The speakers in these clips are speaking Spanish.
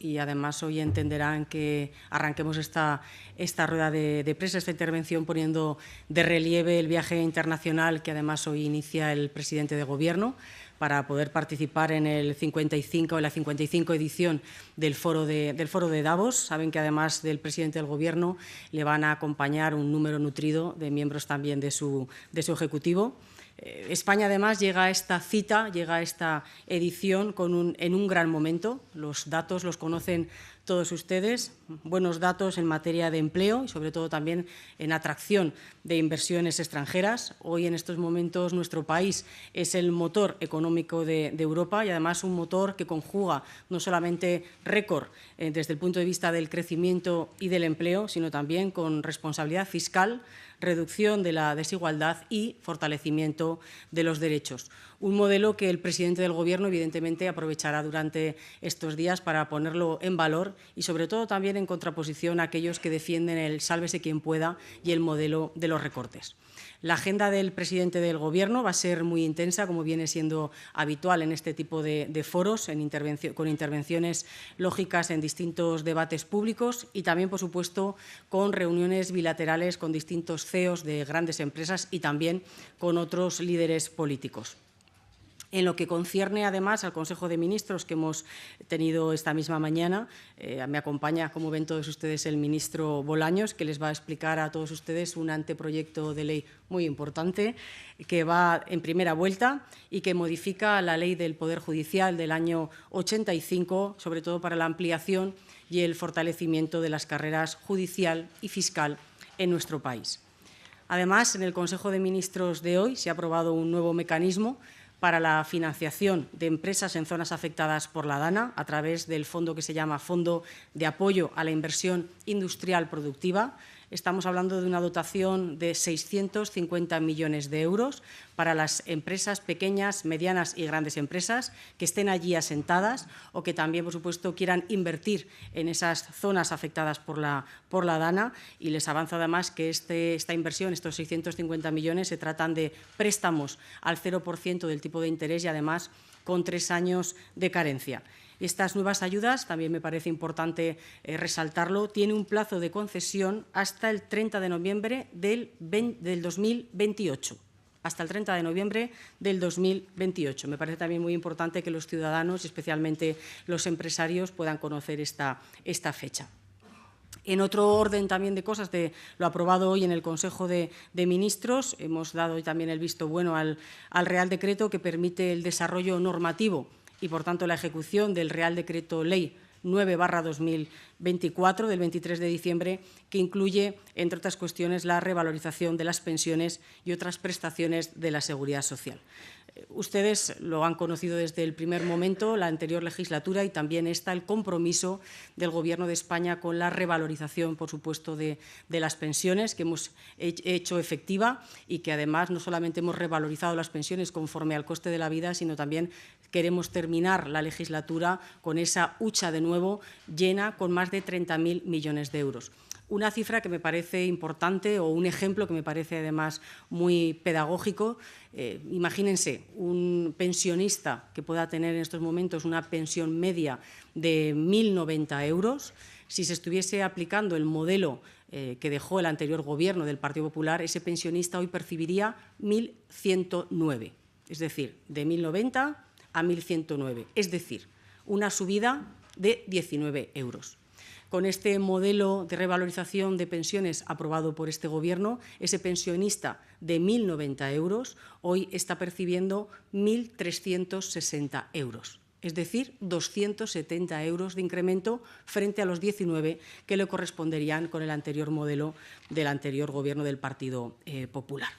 y además hoy entenderán que arranquemos esta rueda de prensa, esta intervención poniendo de relieve el viaje internacional que además hoy inicia el presidente de Gobierno para poder participar en la 55 edición del Foro de Davos. Saben que además del presidente del Gobierno le van a acompañar un número nutrido de miembros también de su ejecutivo. España, además, llega a esta cita, llega a esta edición en un gran momento. Los datos los conocen todos ustedes, buenos datos en materia de empleo y, sobre todo, también en atracción de inversiones extranjeras. Hoy, en estos momentos, nuestro país es el motor económico de Europa y, además, un motor que conjuga no solamente récord desde el punto de vista del crecimiento y del empleo, sino también con responsabilidad fiscal, reducción de la desigualdad y fortalecimiento de los derechos. Un modelo que el presidente del Gobierno, evidentemente, aprovechará durante estos días para ponerlo en valor y, sobre todo, también en contraposición a aquellos que defienden el sálvese quien pueda y el modelo de los recortes. La agenda del presidente del Gobierno va a ser muy intensa, como viene siendo habitual en este tipo de foros, con intervenciones lógicas en distintos debates públicos y también, por supuesto, con reuniones bilaterales con distintos CEOs de grandes empresas y también con otros líderes políticos. En lo que concierne, además, al Consejo de Ministros que hemos tenido esta misma mañana, me acompaña, como ven todos ustedes, el ministro Bolaños, que les va a explicar a todos ustedes un anteproyecto de ley muy importante que va en primera vuelta y que modifica la Ley del Poder Judicial del año 85, sobre todo para la ampliación y el fortalecimiento de las carreras judicial y fiscal en nuestro país. Además, en el Consejo de Ministros de hoy se ha aprobado un nuevo mecanismo para la financiación de empresas en zonas afectadas por la DANA a través del fondo que se llama Fondo de Apoyo a la Inversión Industrial Productiva. Estamos hablando de una dotación de 650 millones de euros para las empresas pequeñas, medianas y grandes empresas que estén allí asentadas o que también, por supuesto, quieran invertir en esas zonas afectadas por la DANA. Y les avanzo además que esta inversión, estos 650 millones, se tratan de préstamos al 0% del tipo de interés y además con 3 años de carencia. Estas nuevas ayudas, también me parece importante resaltarlo, tienen un plazo de concesión hasta el 30 de noviembre del 2028. Hasta el 30 de noviembre del 2028. Me parece también muy importante que los ciudadanos, especialmente los empresarios, puedan conocer esta fecha. En otro orden también de cosas, de lo aprobado hoy en el Consejo de Ministros, hemos dado hoy también el visto bueno al Real Decreto que permite el desarrollo normativo y, por tanto, la ejecución del Real Decreto Ley 9/2024 del 23 de diciembre, que incluye, entre otras cuestiones, la revalorización de las pensiones y otras prestaciones de la Seguridad Social. Ustedes lo han conocido desde el primer momento, la anterior legislatura, y también está el compromiso del Gobierno de España con la revalorización, por supuesto, de las pensiones que hemos hecho efectiva y que, además, no solamente hemos revalorizado las pensiones conforme al coste de la vida, sino también queremos terminar la legislatura con esa hucha de nuevo llena con más de 30.000 millones de euros. Una cifra que me parece importante o un ejemplo que me parece además muy pedagógico. Imagínense un pensionista que pueda tener en estos momentos una pensión media de 1.090 euros. Si se estuviese aplicando el modelo que dejó el anterior Gobierno del Partido Popular, ese pensionista hoy percibiría 1.109, es decir, de 1.090 a 1.109, es decir, una subida de 19 euros. Con este modelo de revalorización de pensiones aprobado por este Gobierno, ese pensionista de 1.090 euros hoy está percibiendo 1.360 euros, es decir, 270 euros de incremento frente a los 19 que le corresponderían con el anterior modelo del anterior Gobierno del Partido Popular.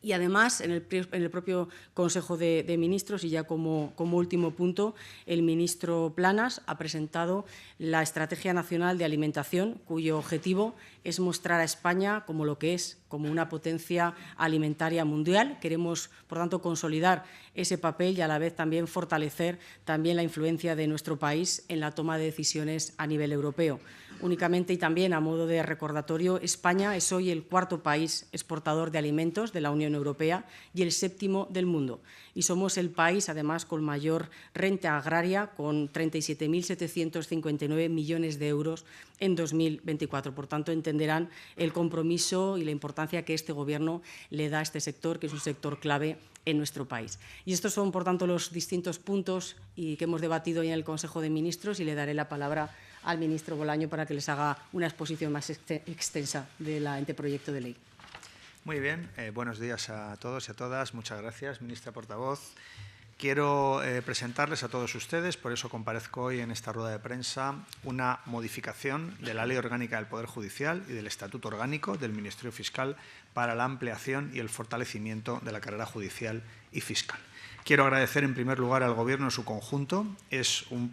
Y, además, en el propio Consejo de Ministros, y ya como último punto, el ministro Planas ha presentado la Estrategia Nacional de Alimentación, cuyo objetivo es mostrar a España como lo que es, como una potencia alimentaria mundial. Queremos, por tanto, consolidar ese papel y, a la vez, también fortalecer también la influencia de nuestro país en la toma de decisiones a nivel europeo. Únicamente y también a modo de recordatorio, España es hoy el cuarto país exportador de alimentos de la Unión Europea y el séptimo del mundo. Y somos el país, además, con mayor renta agraria, con 37.759 millones de euros en 2024. Por tanto, entenderán el compromiso y la importancia que este Gobierno le da a este sector, que es un sector clave en nuestro país. Y estos son, por tanto, los distintos puntos que hemos debatido hoy en el Consejo de Ministros, y le daré la palabra al ministro Bolaño para que les haga una exposición más extensa del anteproyecto de ley. Muy bien, buenos días a todos y a todas. Muchas gracias, ministra portavoz. Quiero presentarles a todos ustedes, por eso comparezco hoy en esta rueda de prensa, una modificación de la Ley Orgánica del Poder Judicial y del Estatuto Orgánico del Ministerio Fiscal para la ampliación y el fortalecimiento de la carrera judicial y fiscal. Quiero agradecer en primer lugar al Gobierno en su conjunto. Es un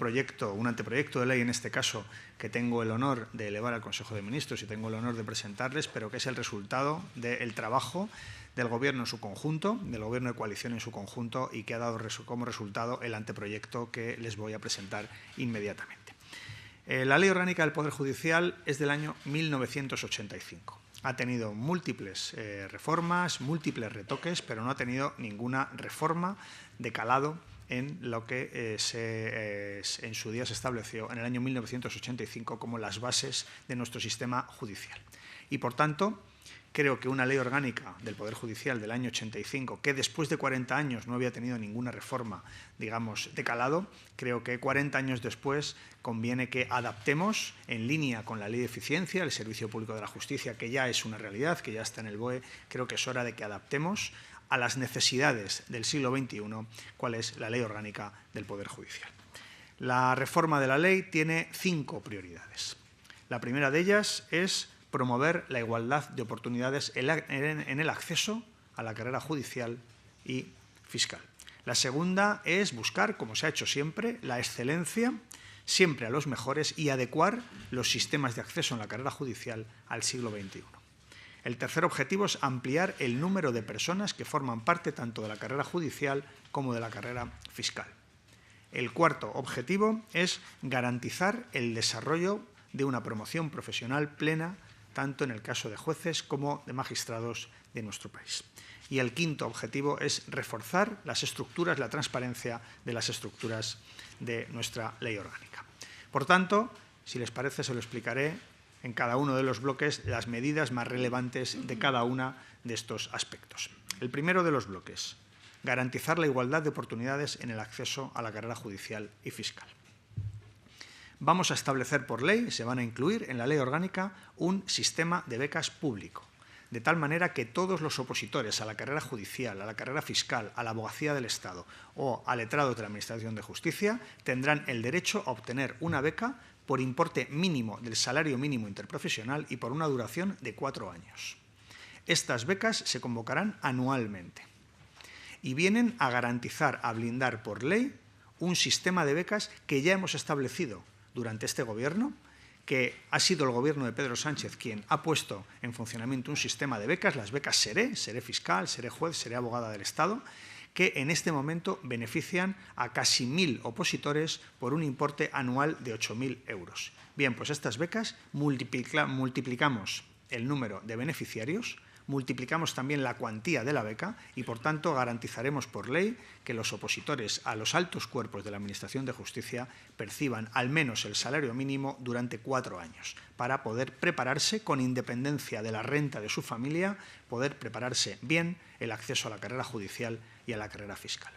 anteproyecto de ley, en este caso, que tengo el honor de elevar al Consejo de Ministros y tengo el honor de presentarles, pero que es el resultado del trabajo del Gobierno en su conjunto, del Gobierno de coalición en su conjunto, y que ha dado como resultado el anteproyecto que les voy a presentar inmediatamente. La Ley Orgánica del Poder Judicial es del año 1985. Ha tenido múltiples reformas, múltiples retoques, pero no ha tenido ninguna reforma de calado en lo que en su día se estableció en el año 1985 como las bases de nuestro sistema judicial. Y, por tanto, creo que una ley orgánica del Poder Judicial del año 85, que después de 40 años no había tenido ninguna reforma, digamos, de calado, creo que 40 años después conviene que adaptemos en línea con la Ley de Eficiencia, el Servicio Público de la Justicia, que ya es una realidad, que ya está en el BOE. Creo que es hora de que adaptemos a las necesidades del siglo XXI cuál es la Ley Orgánica del Poder Judicial. La reforma de la ley tiene 5 prioridades. La primera de ellas es promover la igualdad de oportunidades en el acceso a la carrera judicial y fiscal. La segunda es buscar, como se ha hecho siempre, la excelencia, siempre a los mejores, y adecuar los sistemas de acceso en la carrera judicial al siglo XXI. El tercer objetivo es ampliar el número de personas que forman parte tanto de la carrera judicial como de la carrera fiscal. El cuarto objetivo es garantizar el desarrollo de una promoción profesional plena, tanto en el caso de jueces como de magistrados de nuestro país. Y el quinto objetivo es reforzar las estructuras, la transparencia de las estructuras de nuestra ley orgánica. Por tanto, si les parece, se lo explicaré en cada uno de los bloques las medidas más relevantes de cada uno de estos aspectos. El primero de los bloques, garantizar la igualdad de oportunidades en el acceso a la carrera judicial y fiscal. Vamos a establecer por ley, se van a incluir en la ley orgánica, un sistema de becas público, de tal manera que todos los opositores a la carrera judicial, a la carrera fiscal, a la abogacía del Estado o a letrados de la Administración de Justicia tendrán el derecho a obtener una beca por importe mínimo del salario mínimo interprofesional y por una duración de 4 años. Estas becas se convocarán anualmente y vienen a garantizar, a blindar por ley, un sistema de becas que ya hemos establecido durante este Gobierno, que ha sido el Gobierno de Pedro Sánchez quien ha puesto en funcionamiento un sistema de becas, las becas seré fiscal, seré juez, seré abogada del Estado, que en este momento benefician a casi 1.000 opositores por un importe anual de 8.000 euros. Bien, pues estas becas multiplicamos el número de beneficiarios, multiplicamos también la cuantía de la beca y, por tanto, garantizaremos por ley que los opositores a los altos cuerpos de la Administración de Justicia perciban al menos el salario mínimo durante 4 años para poder prepararse, con independencia de la renta de su familia, poder prepararse bien el acceso a la carrera judicial y a la carrera fiscal.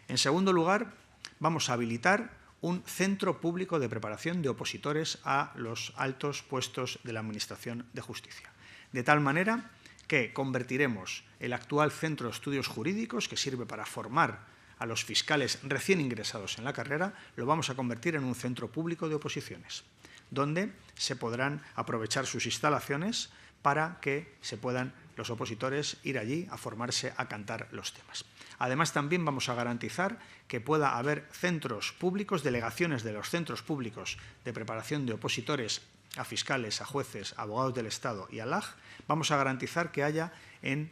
En segundo lugar, vamos a habilitar un centro público de preparación de opositores a los altos puestos de la Administración de Justicia, de tal manera que convertiremos el actual Centro de Estudios Jurídicos, que sirve para formar a los fiscales recién ingresados en la carrera, lo vamos a convertir en un centro público de oposiciones, donde se podrán aprovechar sus instalaciones para que se puedan los opositores ir allí a formarse, a cantar los temas. Además, también vamos a garantizar que pueda haber centros públicos, delegaciones de los centros públicos de preparación de opositores a fiscales, a jueces, a abogados del Estado y a LAG. Vamos a garantizar que haya en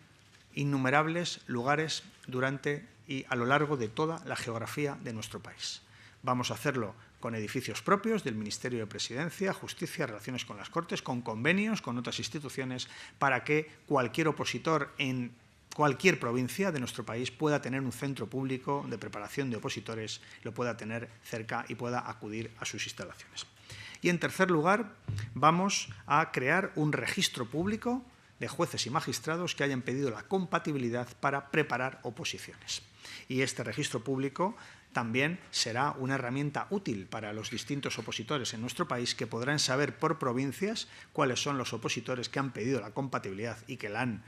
innumerables lugares durante y a lo largo de toda la geografía de nuestro país. Vamos a hacerlo con edificios propios del Ministerio de Presidencia, Justicia, Relaciones con las Cortes, con convenios con otras instituciones, para que cualquier opositor en cualquier provincia de nuestro país pueda tener un centro público de preparación de opositores, lo pueda tener cerca y pueda acudir a sus instalaciones. Y, en tercer lugar, vamos a crear un registro público de jueces y magistrados que hayan pedido la compatibilidad para preparar oposiciones. Y este registro público también será una herramienta útil para los distintos opositores en nuestro país, que podrán saber por provincias cuáles son los opositores que han pedido la compatibilidad y que la han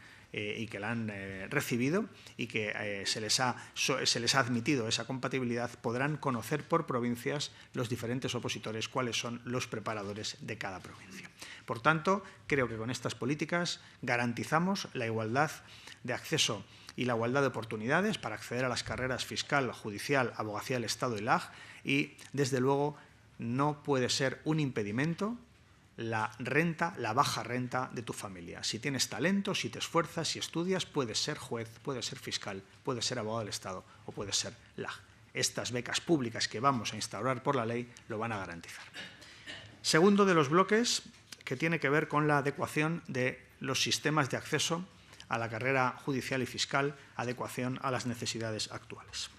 recibido y que se les ha admitido esa compatibilidad. Podrán conocer por provincias los diferentes opositores cuáles son los preparadores de cada provincia. Por tanto, creo que con estas políticas garantizamos la igualdad de acceso y la igualdad de oportunidades para acceder a las carreras fiscal, judicial, abogacía del Estado y LAG, y, desde luego, no puede ser un impedimento la baja renta de tu familia. Si tienes talento, si te esfuerzas, si estudias, puedes ser juez, puedes ser fiscal, puedes ser abogado del Estado o puedes ser LAG. Estas becas públicas que vamos a instaurar por la ley lo van a garantizar. Segundo de los bloques, que tiene que ver con la adecuación de los sistemas de acceso a la carrera judicial y fiscal, adecuación a las necesidades actuales.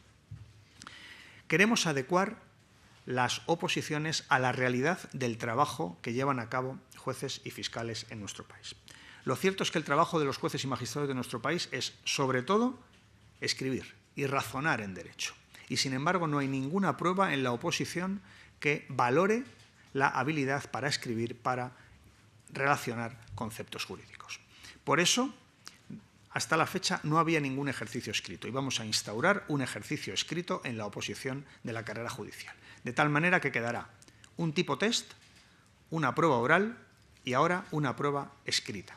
Queremos adecuar las oposiciones a la realidad del trabajo que llevan a cabo jueces y fiscales en nuestro país. Lo cierto es que el trabajo de los jueces y magistrados de nuestro país es, sobre todo, escribir y razonar en derecho. Y, sin embargo, no hay ninguna prueba en la oposición que valore la habilidad para escribir, para relacionar conceptos jurídicos. Por eso, hasta la fecha no había ningún ejercicio escrito y vamos a instaurar un ejercicio escrito en la oposición de la carrera judicial. De tal manera que quedará un tipo test, una prueba oral y ahora una prueba escrita.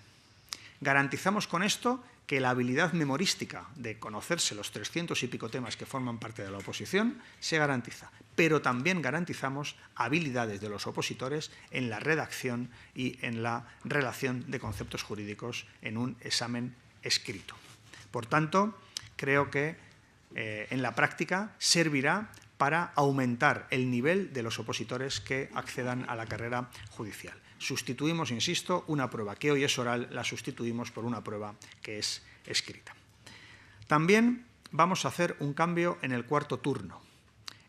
Garantizamos con esto que la habilidad memorística de conocerse los 300 y pico temas que forman parte de la oposición se garantiza, pero también garantizamos habilidades de los opositores en la redacción y en la relación de conceptos jurídicos en un examen escrito. Por tanto, creo que en la práctica servirá para aumentar el nivel de los opositores que accedan a la carrera judicial. Sustituimos, insisto, una prueba que hoy es oral, la sustituimos por una prueba que es escrita. También vamos a hacer un cambio en el cuarto turno.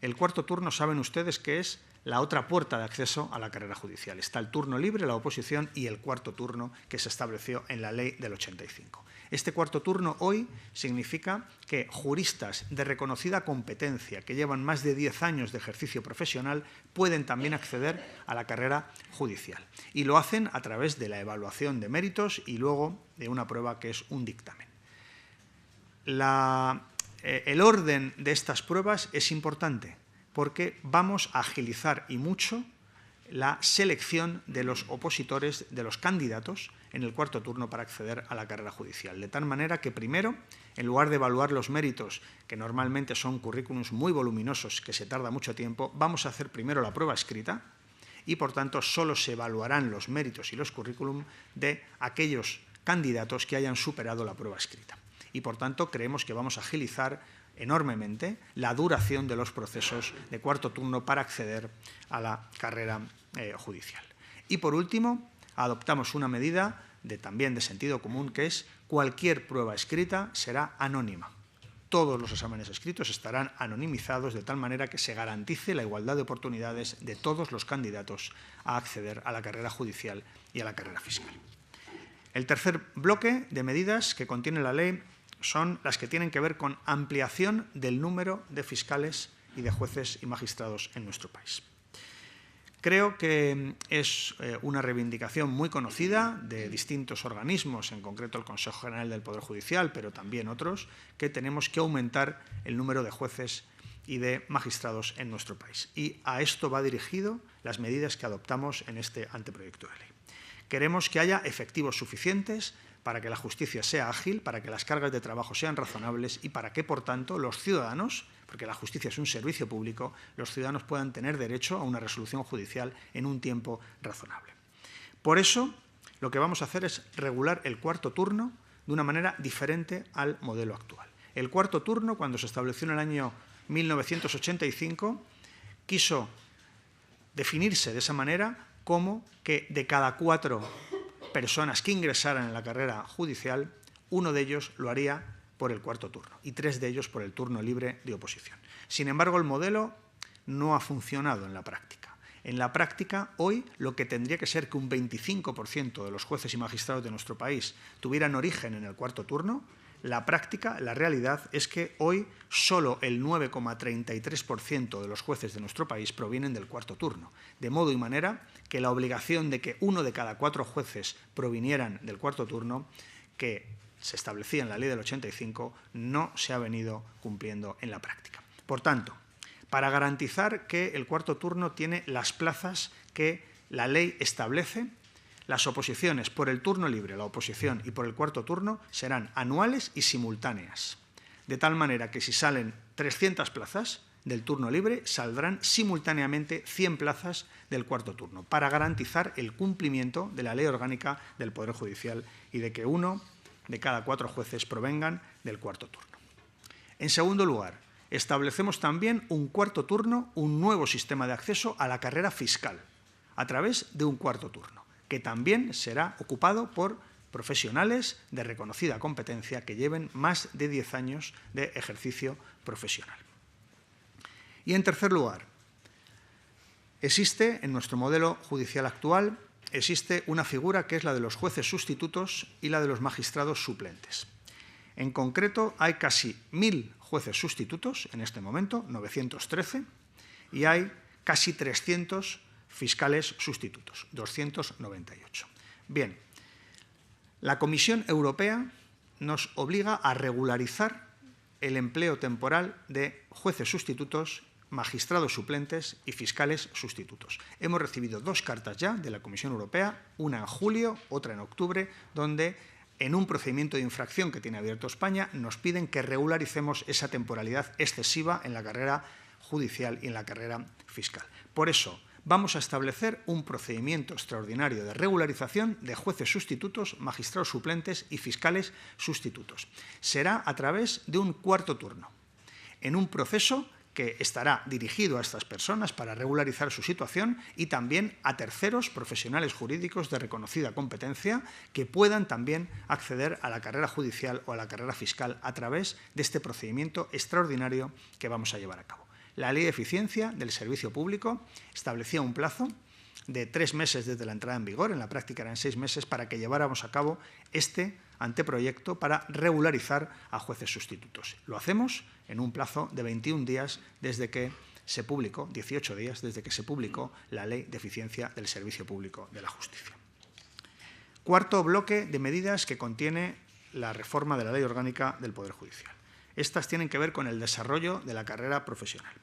El cuarto turno, saben ustedes que es la otra puerta de acceso a la carrera judicial. Está el turno libre, la oposición, y el cuarto turno que se estableció en la ley del 85. Este cuarto turno hoy significa que juristas de reconocida competencia que llevan más de 10 años de ejercicio profesional pueden también acceder a la carrera judicial. Y lo hacen a través de la evaluación de méritos y luego de una prueba que es un dictamen. El orden de estas pruebas es importante porque vamos a agilizar y mucho la selección de los opositores, de los candidatos, en el cuarto turno para acceder a la carrera judicial. De tal manera que, primero, en lugar de evaluar los méritos, que normalmente son currículums muy voluminosos, que se tarda mucho tiempo, vamos a hacer primero la prueba escrita y, por tanto, solo se evaluarán los méritos y los currículum de aquellos candidatos que hayan superado la prueba escrita. Y, por tanto, creemos que vamos a agilizar enormemente la duración de los procesos de cuarto turno para acceder a la carrera judicial. Y, por último, adoptamos una medida también de sentido común, que es cualquier prueba escrita será anónima. Todos los exámenes escritos estarán anonimizados de tal manera que se garantice la igualdad de oportunidades de todos los candidatos a acceder a la carrera judicial y a la carrera fiscal. El tercer bloque de medidas que contiene la ley son las que tienen que ver con ampliación del número de fiscales y de jueces y magistrados en nuestro país. Creo que es una reivindicación muy conocida de distintos organismos, en concreto el Consejo General del Poder Judicial, pero también otros, que tenemos que aumentar el número de jueces y de magistrados en nuestro país. Y a esto va dirigido las medidas que adoptamos en este anteproyecto de ley. Queremos que haya efectivos suficientes para que la justicia sea ágil, para que las cargas de trabajo sean razonables y para que, por tanto, los ciudadanos, porque la justicia es un servicio público, los ciudadanos puedan tener derecho a una resolución judicial en un tiempo razonable. Por eso, lo que vamos a hacer es regular el cuarto turno de una manera diferente al modelo actual. El cuarto turno, cuando se estableció en el año 1985, quiso definirse de esa manera como que de cada 4 personas que ingresaran en la carrera judicial, 1 de ellos lo haría por el cuarto turno y 3 de ellos por el turno libre de oposición. Sin embargo, el modelo no ha funcionado en la práctica. En la práctica, hoy, lo que tendría que ser que un 25% de los jueces y magistrados de nuestro país tuvieran origen en el cuarto turno, la práctica, la realidad, es que hoy solo el 9,33% de los jueces de nuestro país provienen del cuarto turno. De modo y manera que la obligación de que 1 de cada 4 jueces provinieran del cuarto turno, que se establecía en la Ley del 85, no se ha venido cumpliendo en la práctica. Por tanto, para garantizar que el cuarto turno tiene las plazas que la ley establece, las oposiciones por el turno libre, la oposición y por el cuarto turno serán anuales y simultáneas. De tal manera que si salen 300 plazas del turno libre, saldrán simultáneamente 100 plazas del cuarto turno, para garantizar el cumplimiento de la Ley Orgánica del Poder Judicial y de que 1 de cada 4 jueces provengan del cuarto turno. En segundo lugar, establecemos también un cuarto turno, un nuevo sistema de acceso a la carrera fiscal, a través de un cuarto turno, que también será ocupado por profesionales de reconocida competencia que lleven más de 10 años de ejercicio profesional. Y en tercer lugar, existe en nuestro modelo judicial actual, existe una figura que es la de los jueces sustitutos y la de los magistrados suplentes. En concreto, hay casi 1.000 jueces sustitutos en este momento, 913, y hay casi 300 fiscales sustitutos, 298. Bien, la Comisión Europea nos obliga a regularizar el empleo temporal de jueces sustitutos, magistrados suplentes y fiscales sustitutos. Hemos recibido 2 cartas ya de la Comisión Europea, una en julio, otra en octubre, donde en un procedimiento de infracción que tiene abierto España nos piden que regularicemos esa temporalidad excesiva en la carrera judicial y en la carrera fiscal. Por eso, vamos a establecer un procedimiento extraordinario de regularización de jueces sustitutos, magistrados suplentes y fiscales sustitutos. Será a través de un cuarto turno, en un proceso que estará dirigido a estas personas para regularizar su situación y también a terceros profesionales jurídicos de reconocida competencia que puedan también acceder a la carrera judicial o a la carrera fiscal a través de este procedimiento extraordinario que vamos a llevar a cabo. La Ley de Eficiencia del Servicio Público establecía un plazo de 3 meses desde la entrada en vigor, en la práctica eran 6 meses, para que lleváramos a cabo este anteproyecto para regularizar a jueces sustitutos. Lo hacemos en un plazo de 21 días desde que se publicó, 18 días desde que se publicó la Ley de Eficiencia del Servicio Público de la Justicia. Cuarto bloque de medidas que contiene la reforma de la Ley Orgánica del Poder Judicial. Estas tienen que ver con el desarrollo de la carrera profesional.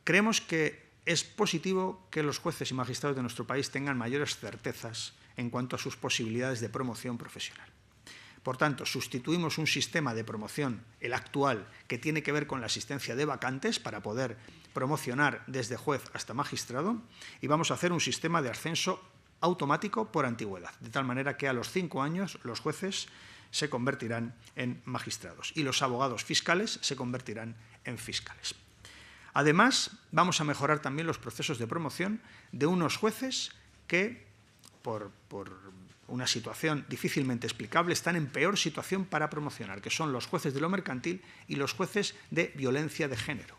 Creemos que es positivo que los jueces y magistrados de nuestro país tengan mayores certezas en cuanto a sus posibilidades de promoción profesional. Por tanto, sustituimos un sistema de promoción, el actual, que tiene que ver con la asistencia de vacantes para poder promocionar desde juez hasta magistrado, y vamos a hacer un sistema de ascenso automático por antigüedad, de tal manera que a los 5 años los jueces se convertirán en magistrados y los abogados fiscales se convertirán en fiscales. Además, vamos a mejorar también los procesos de promoción de unos jueces que, por una situación difícilmente explicable, están en peor situación para promocionar, que son los jueces de lo mercantil y los jueces de violencia de género,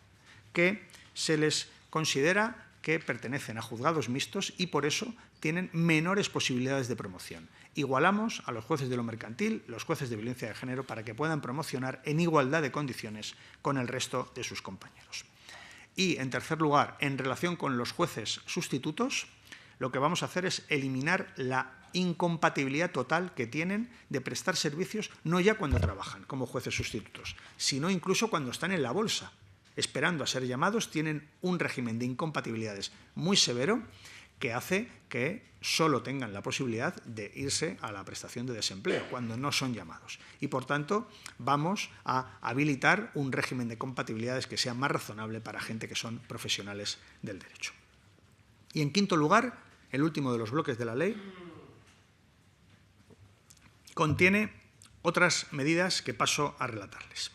que se les considera que pertenecen a juzgados mixtos y por eso tienen menores posibilidades de promoción. Igualamos a los jueces de lo mercantil, los jueces de violencia de género, para que puedan promocionar en igualdad de condiciones con el resto de sus compañeros. Y, en tercer lugar, en relación con los jueces sustitutos, lo que vamos a hacer es eliminar la incompatibilidad total que tienen de prestar servicios no ya cuando trabajan como jueces sustitutos, sino incluso cuando están en la bolsa, esperando a ser llamados. Tienen un régimen de incompatibilidades muy severo que hace que solo tengan la posibilidad de irse a la prestación de desempleo cuando no son llamados. Y, por tanto, vamos a habilitar un régimen de compatibilidades que sea más razonable para gente que son profesionales del derecho. Y, en quinto lugar, el último de los bloques de la ley contiene otras medidas que paso a relatarles.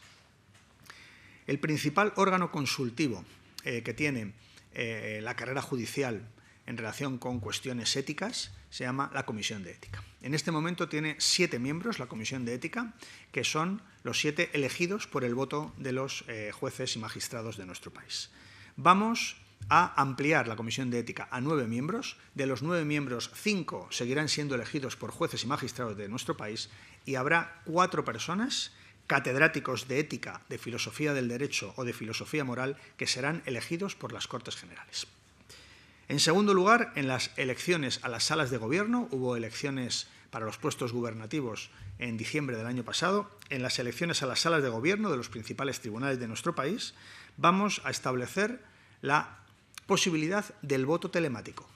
El principal órgano consultivo que tiene la carrera judicial en relación con cuestiones éticas se llama la Comisión de Ética. En este momento tiene 7 miembros la Comisión de Ética, que son los 7 elegidos por el voto de los jueces y magistrados de nuestro país. Vamos a ampliar la Comisión de Ética a 9 miembros. De los 9 miembros, 5 seguirán siendo elegidos por jueces y magistrados de nuestro país y habrá 4 personas, catedráticos de ética, de filosofía del derecho o de filosofía moral, que serán elegidos por las Cortes Generales. En segundo lugar, en las elecciones a las salas de gobierno, hubo elecciones para los puestos gubernativos en diciembre del año pasado. En las elecciones a las salas de gobierno de los principales tribunales de nuestro país, vamos a establecer la posibilidad del voto telemático.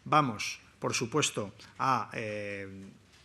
Vamos, por supuesto, a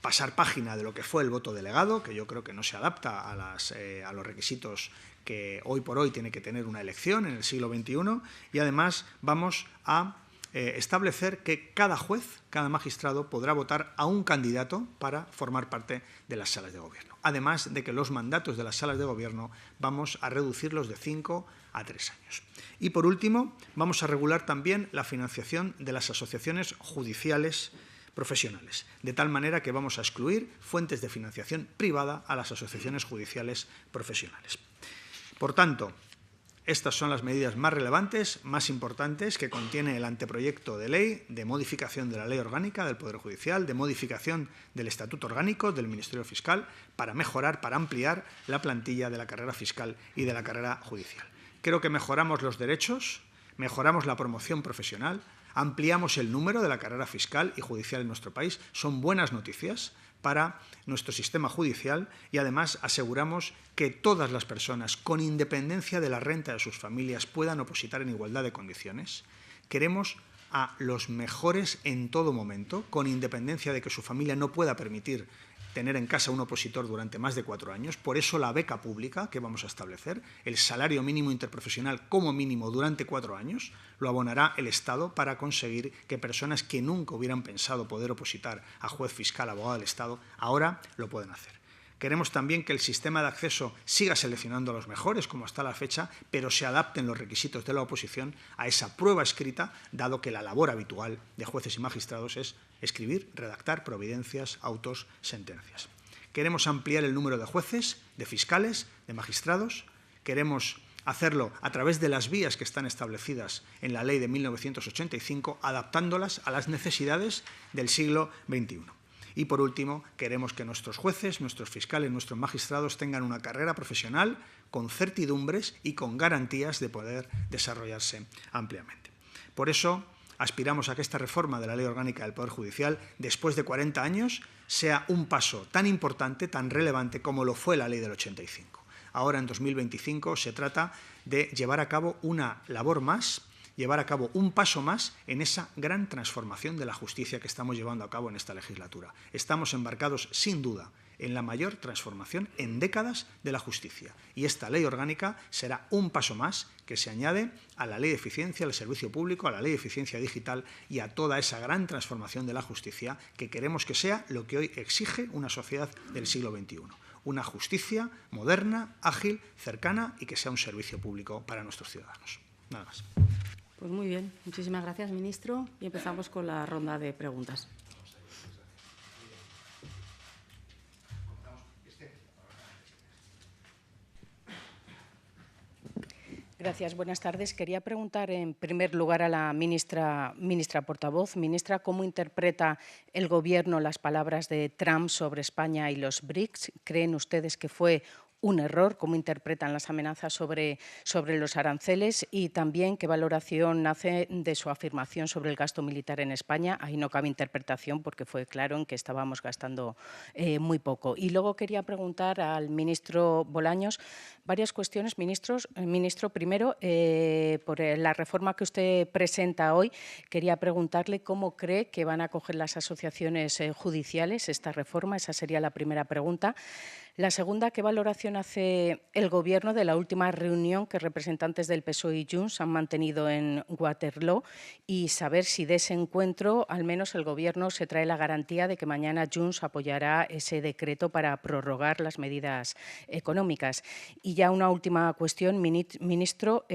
pasar página de lo que fue el voto delegado, que yo creo que no se adapta a los requisitos que hoy por hoy tiene que tener una elección en el siglo XXI, y además vamos a establecer que cada juez, cada magistrado podrá votar a un candidato para formar parte de las salas de gobierno. Además de que los mandatos de las salas de gobierno vamos a reducirlos de 5 a 3 años. Y por último, vamos a regular también la financiación de las asociaciones judiciales profesionales, de tal manera que vamos a excluir fuentes de financiación privada a las asociaciones judiciales profesionales. Por tanto, estas son las medidas más relevantes, más importantes que contiene el anteproyecto de ley de modificación de la Ley Orgánica del Poder Judicial, de modificación del Estatuto Orgánico del Ministerio Fiscal, para mejorar, para ampliar la plantilla de la carrera fiscal y de la carrera judicial. Creo que mejoramos los derechos, mejoramos la promoción profesional, ampliamos el número de la carrera fiscal y judicial en nuestro país. Son buenas noticias para nuestro sistema judicial y además aseguramos que todas las personas, con independencia de la renta de sus familias, puedan opositar en igualdad de condiciones. Queremos a los mejores en todo momento, con independencia de que su familia no pueda permitir tener en casa un opositor durante más de 4 años. Por eso la beca pública que vamos a establecer, el salario mínimo interprofesional como mínimo durante 4 años, lo abonará el Estado para conseguir que personas que nunca hubieran pensado poder opositar a juez, fiscal, abogado del Estado, ahora lo pueden hacer. Queremos también que el sistema de acceso siga seleccionando a los mejores, como hasta la fecha, pero se adapten los requisitos de la oposición a esa prueba escrita, dado que la labor habitual de jueces y magistrados es escribir, redactar providencias, autos, sentencias. Queremos ampliar el número de jueces, de fiscales, de magistrados. Queremos hacerlo a través de las vías que están establecidas en la Ley de 1985, adaptándolas a las necesidades del siglo XXI. Y, por último, queremos que nuestros jueces, nuestros fiscales, nuestros magistrados tengan una carrera profesional con certidumbres y con garantías de poder desarrollarse ampliamente. Por eso, aspiramos a que esta reforma de la Ley Orgánica del Poder Judicial, después de 40 años, sea un paso tan importante, tan relevante como lo fue la Ley del 85. Ahora, en 2025, se trata de llevar a cabo una labor más, llevar a cabo un paso más en esa gran transformación de la justicia que estamos llevando a cabo en esta legislatura. Estamos embarcados, sin duda, en la mayor transformación en décadas de la justicia. Y esta ley orgánica será un paso más que se añade a la ley de eficiencia del servicio público, a la ley de eficiencia digital y a toda esa gran transformación de la justicia que queremos que sea lo que hoy exige una sociedad del siglo XXI. Una justicia moderna, ágil, cercana y que sea un servicio público para nuestros ciudadanos. Nada más. Pues muy bien. Muchísimas gracias, ministro. Y empezamos con la ronda de preguntas. Gracias, buenas tardes. Quería preguntar en primer lugar a la ministra portavoz. Ministra, ¿cómo interpreta el Gobierno las palabras de Trump sobre España y los BRICS? ¿Creen ustedes que fue un error? ¿Cómo interpretan las amenazas sobre los aranceles? Y también, ¿qué valoración hace de su afirmación sobre el gasto militar en España? Ahí no cabe interpretación porque fue claro en que estábamos gastando muy poco. Y luego quería preguntar al ministro Bolaños varias cuestiones. Ministro, primero, por la reforma que usted presenta hoy, quería preguntarle cómo cree que van a acoger las asociaciones judiciales esta reforma. Esa sería la primera pregunta. La segunda, ¿qué valoración hace el Gobierno de la última reunión que representantes del PSOE y Junts han mantenido en Waterloo? Y saber si de ese encuentro, al menos el Gobierno se trae la garantía de que mañana Junts apoyará ese decreto para prorrogar las medidas económicas. Y ya una última cuestión, ministro,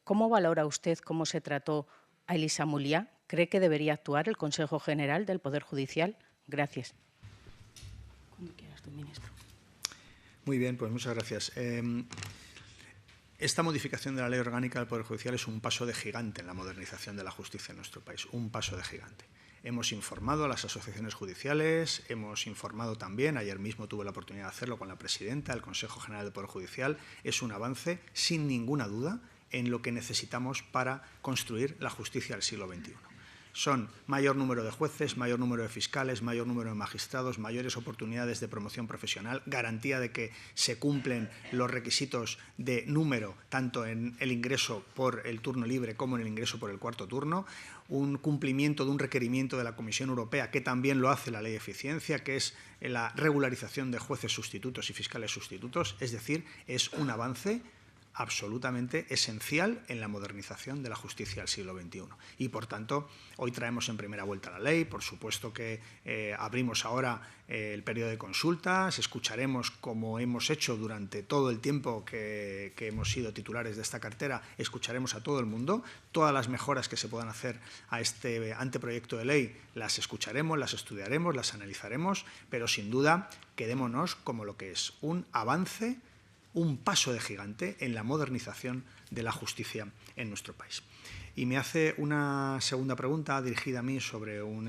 ¿cómo valora usted cómo se trató a Elisa Mulliá? ¿Cree que debería actuar el Consejo General del Poder Judicial? Gracias. Cuando quieras tú, ministro. Muy bien, pues muchas gracias. Esta modificación de la Ley Orgánica del Poder Judicial es un paso de gigante en la modernización de la justicia en nuestro país, un paso de gigante. Hemos informado a las asociaciones judiciales, hemos informado también, ayer mismo tuve la oportunidad de hacerlo con la presidenta del Consejo General del Poder Judicial. Es un avance, sin ninguna duda, en lo que necesitamos para construir la justicia del siglo XXI. Son mayor número de jueces, mayor número de fiscales, mayor número de magistrados, mayores oportunidades de promoción profesional, garantía de que se cumplen los requisitos de número, tanto en el ingreso por el turno libre como en el ingreso por el cuarto turno, un cumplimiento de un requerimiento de la Comisión Europea, que también lo hace la Ley de Eficiencia, que es la regularización de jueces sustitutos y fiscales sustitutos. Es decir, es un avance absolutamente esencial en la modernización de la justicia del siglo XXI. Y, por tanto, hoy traemos en primera vuelta la ley. Por supuesto que abrimos ahora el periodo de consultas, escucharemos, como hemos hecho durante todo el tiempo que hemos sido titulares de esta cartera, escucharemos a todo el mundo. Todas las mejoras que se puedan hacer a este anteproyecto de ley las escucharemos, las estudiaremos, las analizaremos, pero sin duda quedémonos como lo que es un avance, un paso de gigante en la modernización de la justicia en nuestro país. Y me hace una segunda pregunta dirigida a mí sobre un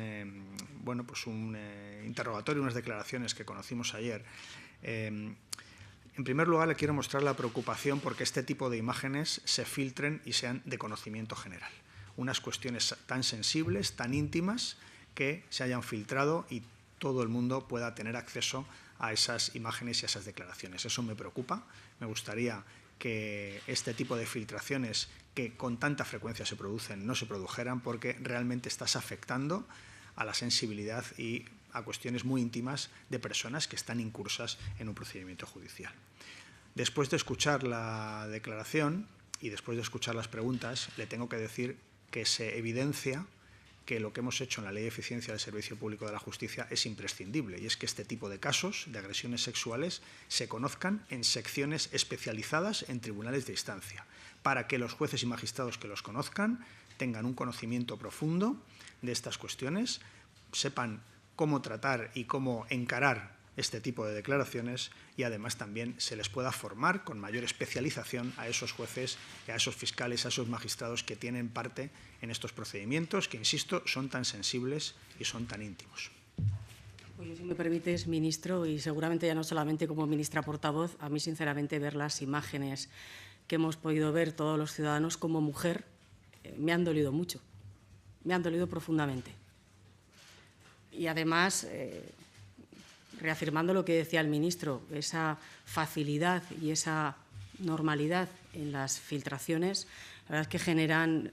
interrogatorio, unas declaraciones que conocimos ayer. En primer lugar, le quiero mostrar la preocupación porque este tipo de imágenes se filtren y sean de conocimiento general. Unas cuestiones tan sensibles, tan íntimas, que se hayan filtrado y todo el mundo pueda tener acceso a esas imágenes y a esas declaraciones. Eso me preocupa. Me gustaría que este tipo de filtraciones que con tanta frecuencia se producen no se produjeran, porque realmente estás afectando a la sensibilidad y a cuestiones muy íntimas de personas que están incursas en un procedimiento judicial. Después de escuchar la declaración y después de escuchar las preguntas, le tengo que decir que se evidencia que lo que hemos hecho en la Ley de Eficiencia del Servicio Público de la Justicia es imprescindible, y es que este tipo de casos de agresiones sexuales se conozcan en secciones especializadas en tribunales de instancia, para que los jueces y magistrados que los conozcan tengan un conocimiento profundo de estas cuestiones, sepan cómo tratar y cómo encarar este tipo de declaraciones, y además también se les pueda formar con mayor especialización a esos jueces, a esos fiscales, a esos magistrados que tienen parte en estos procedimientos que, insisto, son tan sensibles y son tan íntimos. Pues, si me permites, ministro, y seguramente ya no solamente como ministra portavoz, a mí sinceramente ver las imágenes que hemos podido ver todos los ciudadanos como mujer me han dolido mucho, me han dolido profundamente. Y además, reafirmando lo que decía el ministro, esa facilidad y esa normalidad en las filtraciones, la verdad es que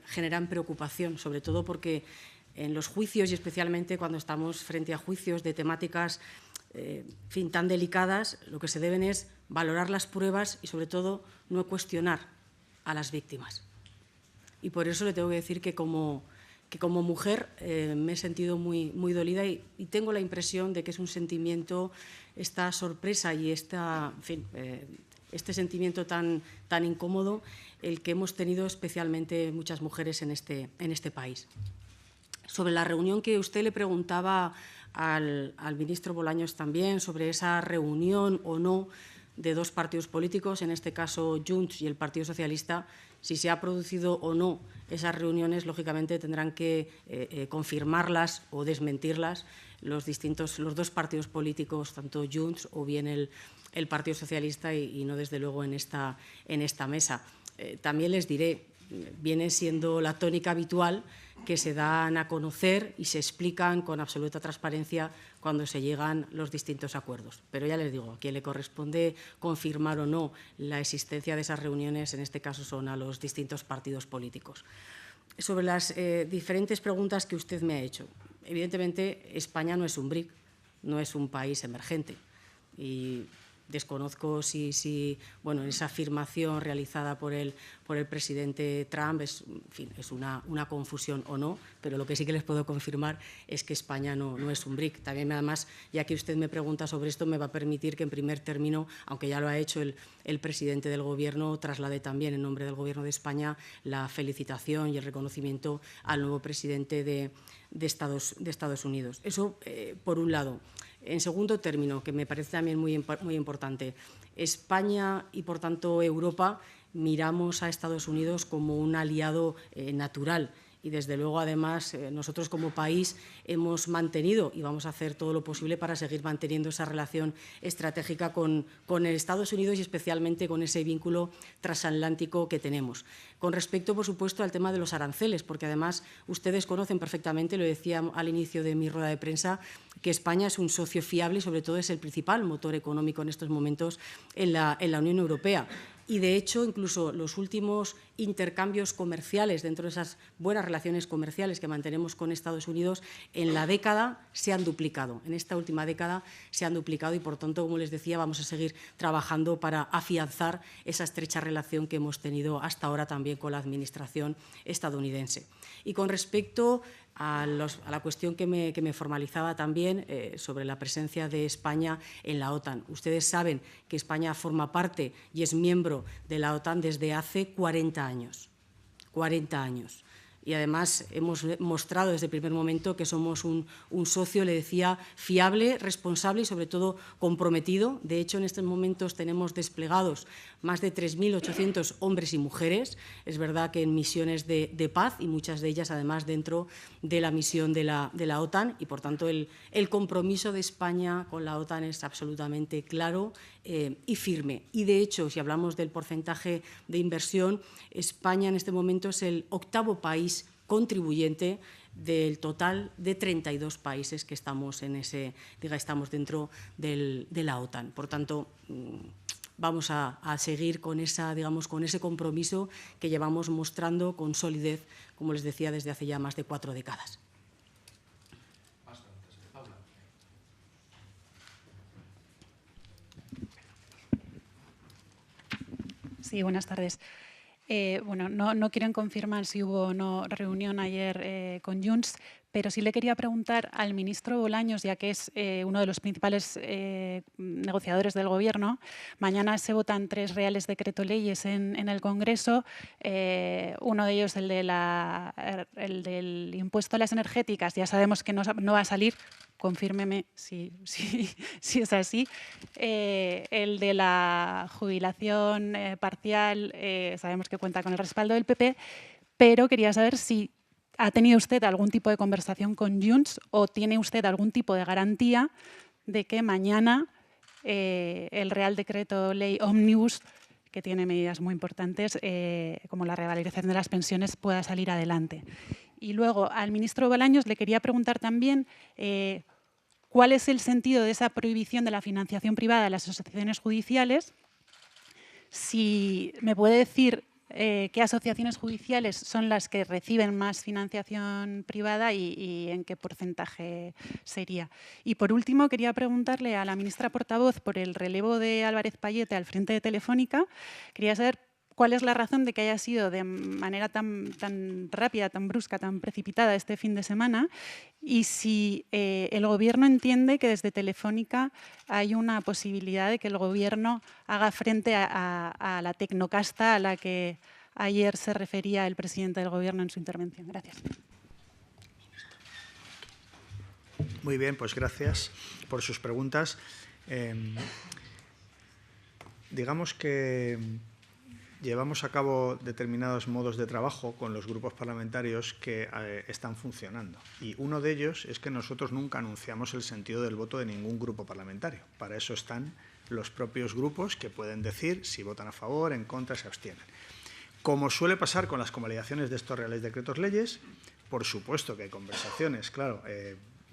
generan preocupación, sobre todo porque en los juicios, y especialmente cuando estamos frente a juicios de temáticas tan delicadas, lo que se deben es valorar las pruebas y, sobre todo, no cuestionar a las víctimas. Y por eso le tengo que decir que como mujer me he sentido muy dolida y tengo la impresión de que es un sentimiento, esta sorpresa y este sentimiento tan incómodo el que hemos tenido especialmente muchas mujeres en este país. Sobre la reunión que usted le preguntaba al ministro Bolaños también, sobre esa reunión o no de dos partidos políticos, en este caso Junts y el Partido Socialista, si se ha producido o no esas reuniones, lógicamente tendrán que confirmarlas o desmentirlas los dos partidos políticos, tanto Junts o bien el Partido Socialista, y no desde luego en esta mesa. También les diré, viene siendo la tónica habitual que se dan a conocer y se explican con absoluta transparencia cuando se llegan los distintos acuerdos. Pero ya les digo, a quien le corresponde confirmar o no la existencia de esas reuniones, en este caso son a los distintos partidos políticos. Sobre las diferentes preguntas que usted me ha hecho, evidentemente España no es un BRIC, no es un país emergente. Y Desconozco si bueno, esa afirmación realizada por el presidente Trump es una confusión o no, pero lo que sí que les puedo confirmar es que España no es un BRIC. También, además, ya que usted me pregunta sobre esto, me va a permitir que en primer término, aunque ya lo ha hecho el presidente del Gobierno, traslade también en nombre del Gobierno de España la felicitación y el reconocimiento al nuevo presidente de Estados Unidos. Eso, por un lado. En segundo término, que me parece también muy importante, España y, por tanto, Europa miramos a Estados Unidos como un aliado natural. Y, desde luego, además, nosotros como país hemos mantenido y vamos a hacer todo lo posible para seguir manteniendo esa relación estratégica con Estados Unidos y especialmente con ese vínculo transatlántico que tenemos. Con respecto, por supuesto, al tema de los aranceles, porque además ustedes conocen perfectamente, lo decía al inicio de mi rueda de prensa, que España es un socio fiable y, sobre todo, es el principal motor económico en estos momentos en la Unión Europea. Y, de hecho, incluso los últimos intercambios comerciales, dentro de esas buenas relaciones comerciales que mantenemos con Estados Unidos, en la década se han duplicado. En esta última década se han duplicado y, por tanto, como les decía, vamos a seguir trabajando para afianzar esa estrecha relación que hemos tenido hasta ahora también con la Administración estadounidense. Y con respecto a la cuestión que me formalizaba también sobre la presencia de España en la OTAN. Ustedes saben que España forma parte y es miembro de la OTAN desde hace 40 años. 40 años. Y, además, hemos mostrado desde el primer momento que somos un socio, le decía, fiable, responsable y, sobre todo, comprometido. De hecho, en estos momentos tenemos desplegados más de 3.800 hombres y mujeres. Es verdad que en misiones de paz y muchas de ellas, además, dentro de la misión de la OTAN. Y, por tanto, el compromiso de España con la OTAN es absolutamente claro y firme. Y, de hecho, si hablamos del porcentaje de inversión, España en este momento es el 8º país contribuyente del total de 32 países que estamos estamos dentro de la OTAN. Por tanto, vamos a seguir con con ese compromiso que llevamos mostrando con solidez, como les decía, desde hace ya más de 4 décadas. Sí, buenas tardes. Bueno, no quieren confirmar si hubo o no reunión ayer con Junts, pero sí le quería preguntar al ministro Bolaños, ya que es uno de los principales negociadores del Gobierno. Mañana se votan 3 reales decreto leyes en el Congreso. Uno de ellos, el del impuesto a las energéticas, ya sabemos que no va a salir. Confírmeme si es así. El de la jubilación parcial, sabemos que cuenta con el respaldo del PP, pero quería saber si ha tenido usted algún tipo de conversación con Junts o tiene usted algún tipo de garantía de que mañana el Real Decreto Ley Ómnibus, que tiene medidas muy importantes, como la revalorización de las pensiones, pueda salir adelante. Y luego, al ministro Bolaños le quería preguntar también cuál es el sentido de esa prohibición de la financiación privada de las asociaciones judiciales. Si me puede decir qué asociaciones judiciales son las que reciben más financiación privada y en qué porcentaje sería. Y, por último, quería preguntarle a la ministra portavoz por el relevo de Álvarez Pallete al frente de Telefónica. Quería saber cuál es la razón de que haya sido de manera tan rápida, tan brusca, tan precipitada este fin de semana y si el Gobierno entiende que desde Telefónica hay una posibilidad de que el Gobierno haga frente a la tecnocasta a la que ayer se refería el presidente del Gobierno en su intervención. Gracias. Muy bien, pues gracias por sus preguntas. Digamos que llevamos a cabo determinados modos de trabajo con los grupos parlamentarios que están funcionando. Y uno de ellos es que nosotros nunca anunciamos el sentido del voto de ningún grupo parlamentario. Para eso están los propios grupos que pueden decir si votan a favor, en contra, se abstienen. Como suele pasar con las convalidaciones de estos reales decretos leyes, por supuesto que hay conversaciones, claro.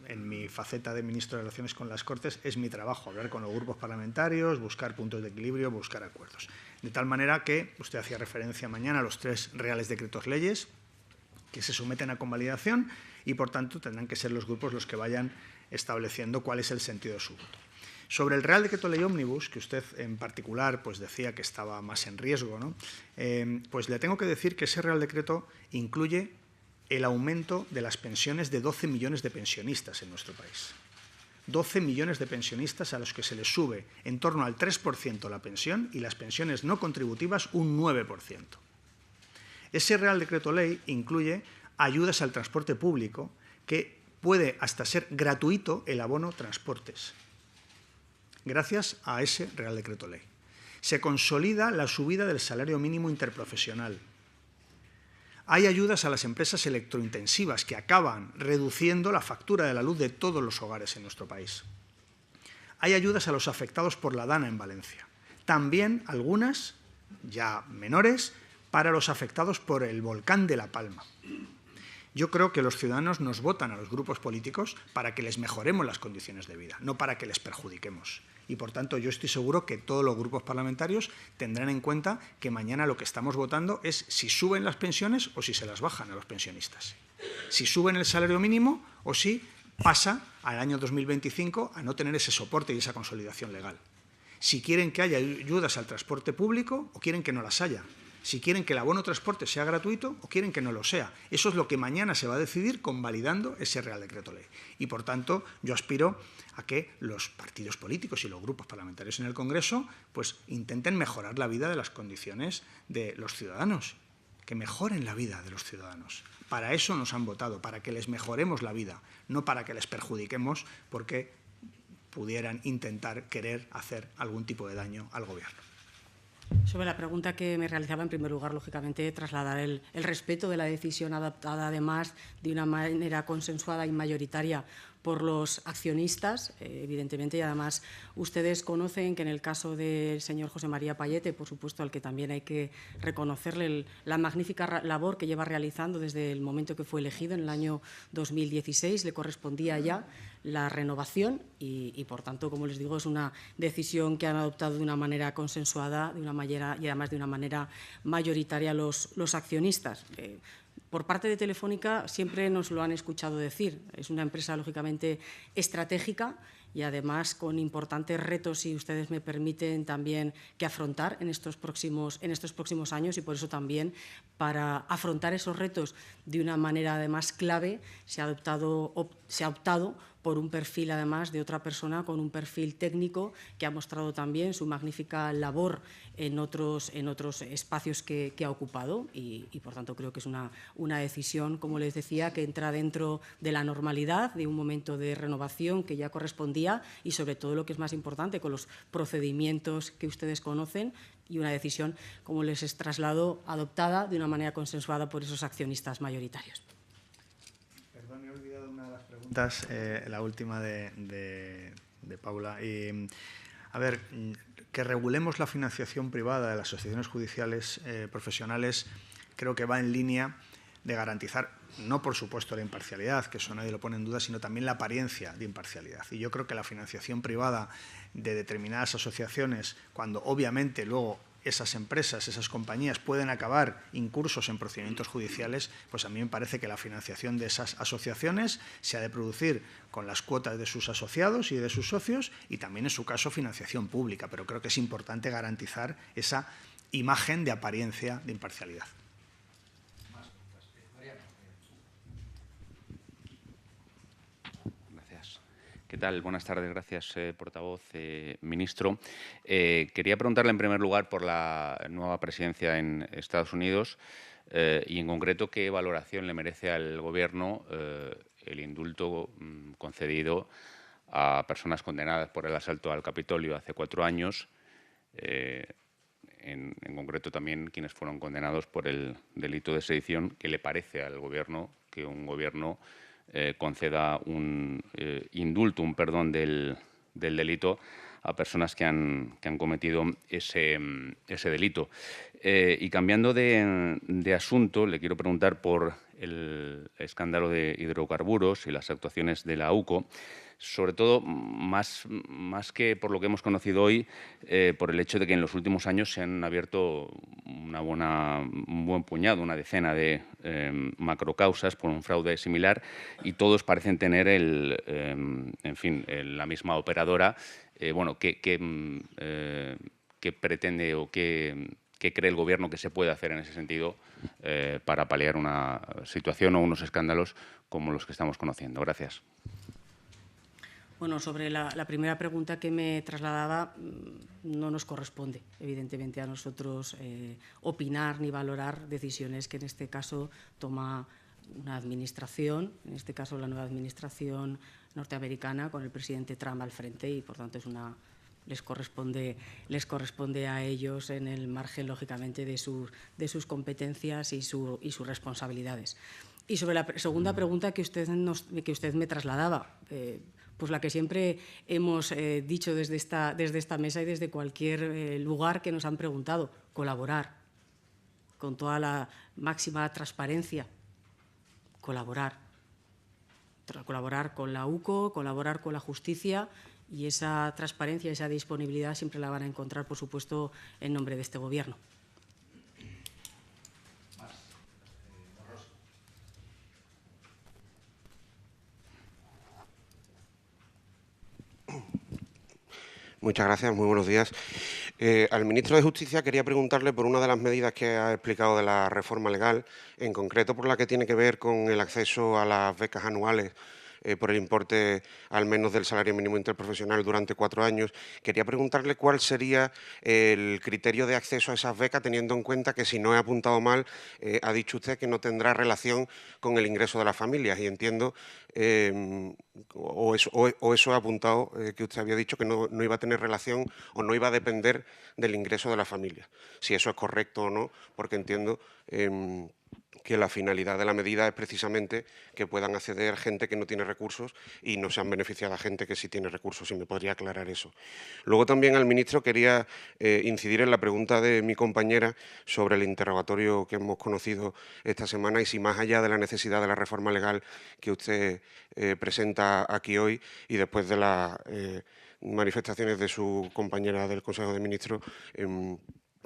En mi faceta de ministro de Relaciones con las Cortes es mi trabajo hablar con los grupos parlamentarios, buscar puntos de equilibrio, buscar acuerdos. De tal manera que usted hacía referencia mañana a los 3 reales decretos leyes que se someten a convalidación y, por tanto, tendrán que ser los grupos los que vayan estableciendo cuál es el sentido de su voto. Sobre el Real Decreto Ley Ómnibus, que usted en particular pues decía que estaba más en riesgo, ¿no? Pues le tengo que decir que ese Real Decreto incluye el aumento de las pensiones de 12 millones de pensionistas en nuestro país. 12 millones de pensionistas a los que se les sube en torno al 3% la pensión y las pensiones no contributivas un 9%. Ese Real Decreto Ley incluye ayudas al transporte público que puede hasta ser gratuito el abono transportes. Gracias a ese Real Decreto Ley. Se consolida la subida del salario mínimo interprofesional. Hay ayudas a las empresas electrointensivas que acaban reduciendo la factura de la luz de todos los hogares en nuestro país. Hay ayudas a los afectados por la Dana en Valencia. También algunas, ya menores, para los afectados por el volcán de La Palma. Yo creo que los ciudadanos nos votan a los grupos políticos para que les mejoremos las condiciones de vida, no para que les perjudiquemos. Y, por tanto, yo estoy seguro que todos los grupos parlamentarios tendrán en cuenta que mañana lo que estamos votando es si suben las pensiones o si se las bajan a los pensionistas. Si suben el salario mínimo o si pasa al año 2025 a no tener ese soporte y esa consolidación legal. Si quieren que haya ayudas al transporte público o quieren que no las haya. Si quieren que el abono transporte sea gratuito o quieren que no lo sea. Eso es lo que mañana se va a decidir convalidando ese Real Decreto Ley. Y, por tanto, yo aspiro a que los partidos políticos y los grupos parlamentarios en el Congreso pues, intenten mejorar la vida de las condiciones de los ciudadanos, que mejoren la vida de los ciudadanos. Para eso nos han votado, para que les mejoremos la vida, no para que les perjudiquemos porque pudieran intentar querer hacer algún tipo de daño al Gobierno. Sobre la pregunta que me realizaba, en primer lugar, lógicamente, trasladar el respeto de la decisión adoptada, además, de una manera consensuada y mayoritaria por los accionistas, evidentemente, y además ustedes conocen que en el caso del señor José María Payete, por supuesto, al que también hay que reconocerle la magnífica labor que lleva realizando desde el momento que fue elegido en el año 2016, le correspondía ya la renovación y, por tanto, como les digo, es una decisión que han adoptado de una manera consensuada y además de una manera mayoritaria los accionistas. Por parte de Telefónica siempre nos lo han escuchado decir. Es una empresa, lógicamente, estratégica y, además, con importantes retos, si ustedes me permiten, también que afrontar en estos próximos años, y por eso también, para afrontar esos retos de una manera, además, clave, se ha optado por un perfil, además, de otra persona con un perfil técnico que ha mostrado también su magnífica labor en otros espacios que ha ocupado y, por tanto, creo que es una decisión, como les decía, que entra dentro de la normalidad, de un momento de renovación que ya correspondía y, sobre todo, lo que es más importante, con los procedimientos que ustedes conocen y una decisión, como les he trasladado, adoptada de una manera consensuada por esos accionistas mayoritarios. Perdón, he olvidado una de las preguntas, la última de Paula. A ver, que regulemos la financiación privada de las asociaciones judiciales profesionales creo que va en línea de garantizar, no por supuesto la imparcialidad, que eso nadie lo pone en duda, sino también la apariencia de imparcialidad. Y yo creo que la financiación privada de determinadas asociaciones, cuando obviamente luego esas empresas, esas compañías pueden acabar incursos en procedimientos judiciales, pues a mí me parece que la financiación de esas asociaciones se ha de producir con las cuotas de sus asociados y de sus socios y también, en su caso, financiación pública. Pero creo que es importante garantizar esa imagen de apariencia de imparcialidad. ¿Qué tal? Buenas tardes. Gracias, portavoz. Ministro, quería preguntarle en primer lugar por la nueva presidencia en Estados Unidos y, en concreto, qué valoración le merece al Gobierno el indulto concedido a personas condenadas por el asalto al Capitolio hace 4 años, en concreto también quienes fueron condenados por el delito de sedición. ¿Qué le parece al Gobierno que un Gobierno conceda un indulto, un perdón del delito a personas que han cometido ese delito? Y cambiando de asunto, le quiero preguntar por el escándalo de hidrocarburos y las actuaciones de la AUCO, sobre todo, más que por lo que hemos conocido hoy, por el hecho de que en los últimos años se han abierto un buen puñado, una decena de macrocausas por un fraude similar, y todos parecen tener la misma operadora. ¿Qué pretende o qué cree el Gobierno que se puede hacer en ese sentido para paliar una situación o unos escándalos como los que estamos conociendo? Gracias. Bueno, sobre la primera pregunta que me trasladaba, no nos corresponde, evidentemente, a nosotros opinar ni valorar decisiones que en este caso toma una administración, en este caso la nueva administración norteamericana con el presidente Trump al frente, y por tanto les corresponde a ellos en el margen, lógicamente, de sus competencias y sus responsabilidades. Y sobre la segunda pregunta que usted me trasladaba, pues la que siempre hemos dicho desde esta mesa y desde cualquier lugar que nos han preguntado: colaborar con toda la máxima transparencia, colaborar con la UCO, colaborar con la justicia, y esa transparencia, esa disponibilidad siempre la van a encontrar, por supuesto, en nombre de este Gobierno. Muchas gracias, muy buenos días. Al ministro de Justicia quería preguntarle por una de las medidas que ha explicado de la reforma legal, en concreto por la que tiene que ver con el acceso a las becas anuales por el importe al menos del salario mínimo interprofesional durante 4 años. Quería preguntarle cuál sería el criterio de acceso a esas becas, teniendo en cuenta que, si no he apuntado mal, ha dicho usted que no tendrá relación con el ingreso de las familias, y entiendo, o eso he apuntado, que usted había dicho que no iba a tener relación o no iba a depender del ingreso de las familias. Si eso es correcto o no, porque entiendo que la finalidad de la medida es precisamente que puedan acceder gente que no tiene recursos y no sean beneficiada gente que sí tiene recursos. Si me podría aclarar eso. Luego también al ministro quería incidir en la pregunta de mi compañera sobre el interrogatorio que hemos conocido esta semana, y si, más allá de la necesidad de la reforma legal que usted presenta aquí hoy, y después de las manifestaciones de su compañera del Consejo de Ministros,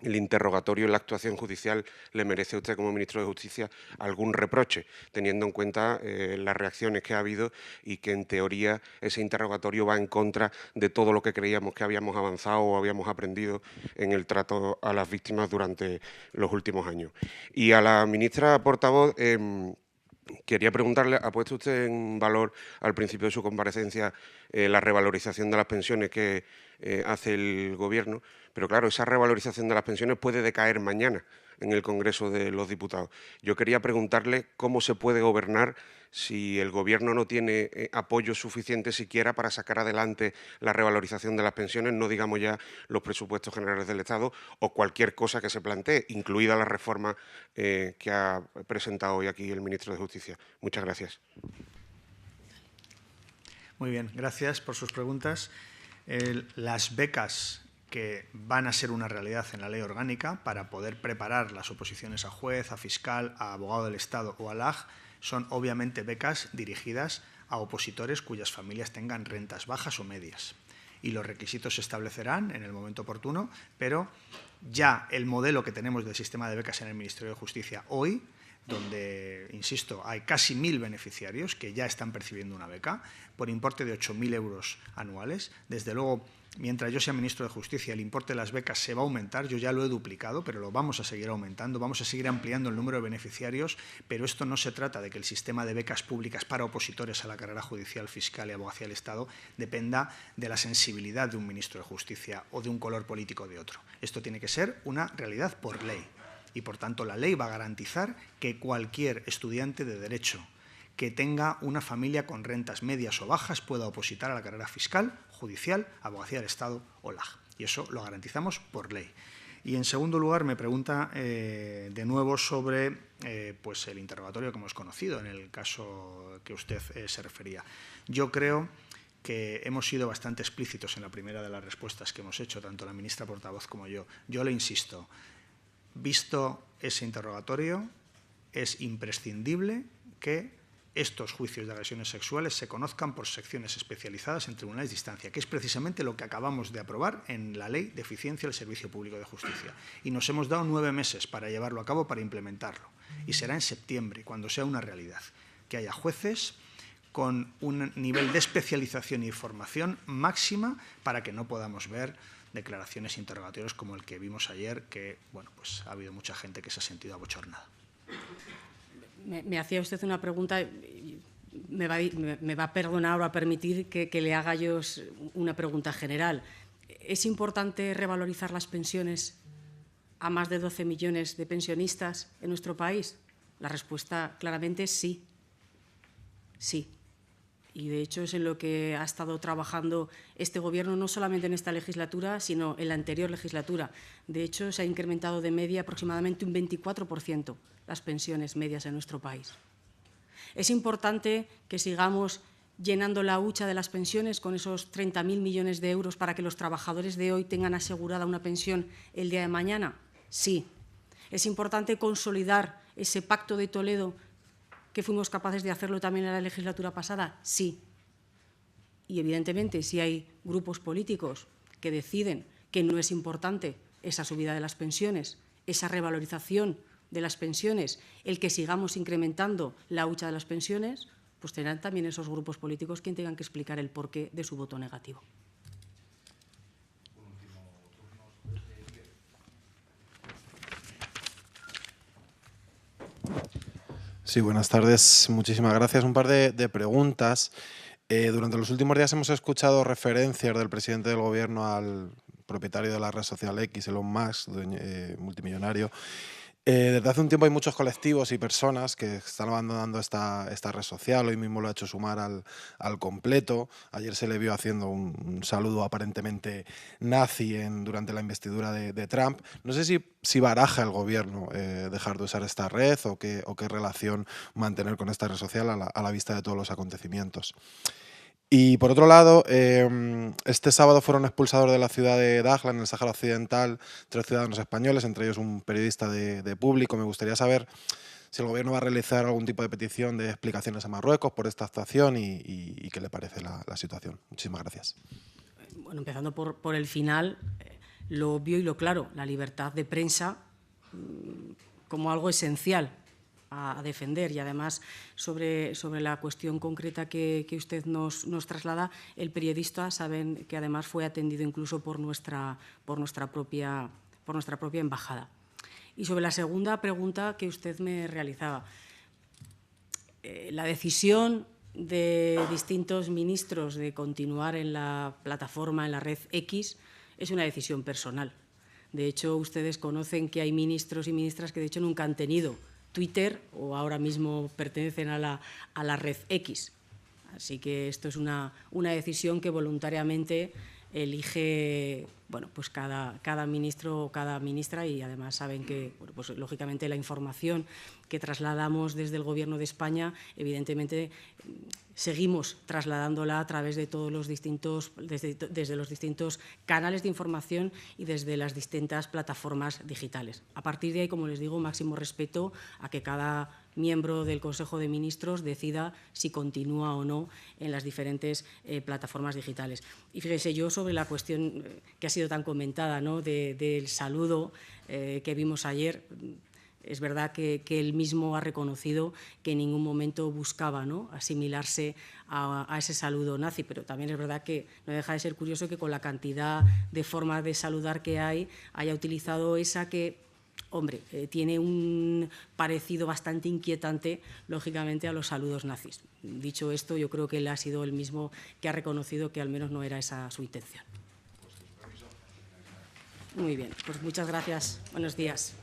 el interrogatorio en la actuación judicial le merece a usted, como ministro de Justicia, algún reproche, teniendo en cuenta las reacciones que ha habido, y que, en teoría, ese interrogatorio va en contra de todo lo que creíamos que habíamos avanzado o habíamos aprendido en el trato a las víctimas durante los últimos años. Y a la ministra portavoz, quería preguntarle: ¿ha puesto usted en valor al principio de su comparecencia la revalorización de las pensiones que hace el Gobierno? Pero claro, esa revalorización de las pensiones puede decaer mañana en el Congreso de los Diputados. Yo quería preguntarle cómo se puede gobernar si el Gobierno no tiene apoyo suficiente siquiera para sacar adelante la revalorización de las pensiones, no digamos ya los presupuestos generales del Estado o cualquier cosa que se plantee, incluida la reforma que ha presentado hoy aquí el ministro de Justicia. Muchas gracias. Muy bien, gracias por sus preguntas. Las becas que van a ser una realidad en la ley orgánica para poder preparar las oposiciones a juez, a fiscal, a abogado del Estado o a LAG son obviamente becas dirigidas a opositores cuyas familias tengan rentas bajas o medias. Y los requisitos se establecerán en el momento oportuno, pero ya el modelo que tenemos del sistema de becas en el Ministerio de Justicia hoy, donde, insisto, hay casi 1.000 beneficiarios que ya están percibiendo una beca por importe de 8.000 euros anuales. Desde luego, mientras yo sea ministro de Justicia, el importe de las becas se va a aumentar. Yo ya lo he duplicado, pero lo vamos a seguir aumentando. Vamos a seguir ampliando el número de beneficiarios, pero esto no se trata de que el sistema de becas públicas para opositores a la carrera judicial, fiscal y abogacía del Estado dependa de la sensibilidad de un ministro de Justicia o de un color político de otro. Esto tiene que ser una realidad por ley. Y, por tanto, la ley va a garantizar que cualquier estudiante de Derecho que tenga una familia con rentas medias o bajas pueda opositar a la carrera fiscal, judicial, abogacía del Estado o LAG. Y eso lo garantizamos por ley. Y, en segundo lugar, me pregunta de nuevo sobre pues el interrogatorio que hemos conocido en el caso que usted se refería. Yo creo que hemos sido bastante explícitos en la primera de las respuestas que hemos hecho, tanto la ministra portavoz como yo. Yo le insisto, Visto ese interrogatorio, es imprescindible que estos juicios de agresiones sexuales se conozcan por secciones especializadas en tribunales de instancia, que es precisamente lo que acabamos de aprobar en la Ley de Eficiencia del Servicio Público de Justicia. Y nos hemos dado 9 meses para llevarlo a cabo, para implementarlo. Y será en septiembre, cuando sea una realidad, que haya jueces con un nivel de especialización y formación máxima para que no podamos ver declaraciones e interrogatorios como el que vimos ayer, que bueno, pues ha habido mucha gente que se ha sentido abochornada. Me hacía usted una pregunta, me va a perdonar o a permitir que le haga yo una pregunta general. ¿Es importante revalorizar las pensiones a más de 12 millones de pensionistas en nuestro país? La respuesta claramente es sí. Sí. Y, de hecho, es en lo que ha estado trabajando este Gobierno, no solamente en esta legislatura, sino en la anterior legislatura. De hecho, se ha incrementado de media aproximadamente un 24% las pensiones medias en nuestro país. Es importante que sigamos llenando la hucha de las pensiones con esos 30.000 millones de euros para que los trabajadores de hoy tengan asegurada una pensión el día de mañana. Sí. Es importante consolidar ese Pacto de Toledo que fuimos capaces de hacerlo también en la legislatura pasada. Sí. Y, evidentemente, si hay grupos políticos que deciden que no es importante esa subida de las pensiones, esa revalorización de las pensiones, el que sigamos incrementando la hucha de las pensiones, pues tendrán también esos grupos políticos quien tengan que explicar el porqué de su voto negativo. Sí, buenas tardes. Muchísimas gracias. Un par de preguntas. Durante los últimos días hemos escuchado referencias del presidente del Gobierno al propietario de la red social X, Elon Musk, multimillonario. Desde hace un tiempo hay muchos colectivos y personas que están abandonando esta red social. Hoy mismo lo ha hecho Sumar al completo. Ayer se le vio haciendo un saludo aparentemente nazi durante la investidura de Trump. No sé si baraja el Gobierno dejar de usar esta red o qué relación mantener con esta red social a la vista de todos los acontecimientos. Y, por otro lado, este sábado fueron expulsados de la ciudad de Dakhla, en el Sáhara Occidental, 3 ciudadanos españoles, entre ellos un periodista de Público. Me gustaría saber si el Gobierno va a realizar algún tipo de petición de explicaciones a Marruecos por esta actuación y qué le parece la situación. Muchísimas gracias. Bueno, empezando por el final, lo obvio y lo claro, la libertad de prensa como algo esencial a defender. Y, además, sobre la cuestión concreta que usted nos traslada, el periodista, saben que además fue atendido incluso por nuestra propia embajada. Y sobre la segunda pregunta que usted me realizaba, la decisión de distintos ministros de continuar en la plataforma, en la red X, es una decisión personal. De hecho, ustedes conocen que hay ministros y ministras que, de hecho, nunca han tenido Twitter o ahora mismo pertenecen a la red X. Así que esto es una decisión que voluntariamente elige, bueno, pues cada ministro o cada ministra, y además saben que, bueno, pues lógicamente la información que trasladamos desde el Gobierno de España, evidentemente seguimos trasladándola a través de todos los distintos, desde los distintos canales de información y desde las distintas plataformas digitales. A partir de ahí, como les digo, máximo respeto a que cada miembro del Consejo de Ministros decida si continúa o no en las diferentes plataformas digitales. Y fíjese, yo sobre la cuestión que ha sido tan comentada, ¿no?, del saludo que vimos ayer, es verdad que él mismo ha reconocido que en ningún momento buscaba, ¿no?, asimilarse a ese saludo nazi, pero también es verdad que no deja de ser curioso que con la cantidad de formas de saludar que haya utilizado esa que, hombre, tiene un parecido bastante inquietante, lógicamente, a los saludos nazis. Dicho esto, yo creo que él ha sido el mismo que ha reconocido que al menos no era esa su intención. Muy bien, pues muchas gracias. Buenos días.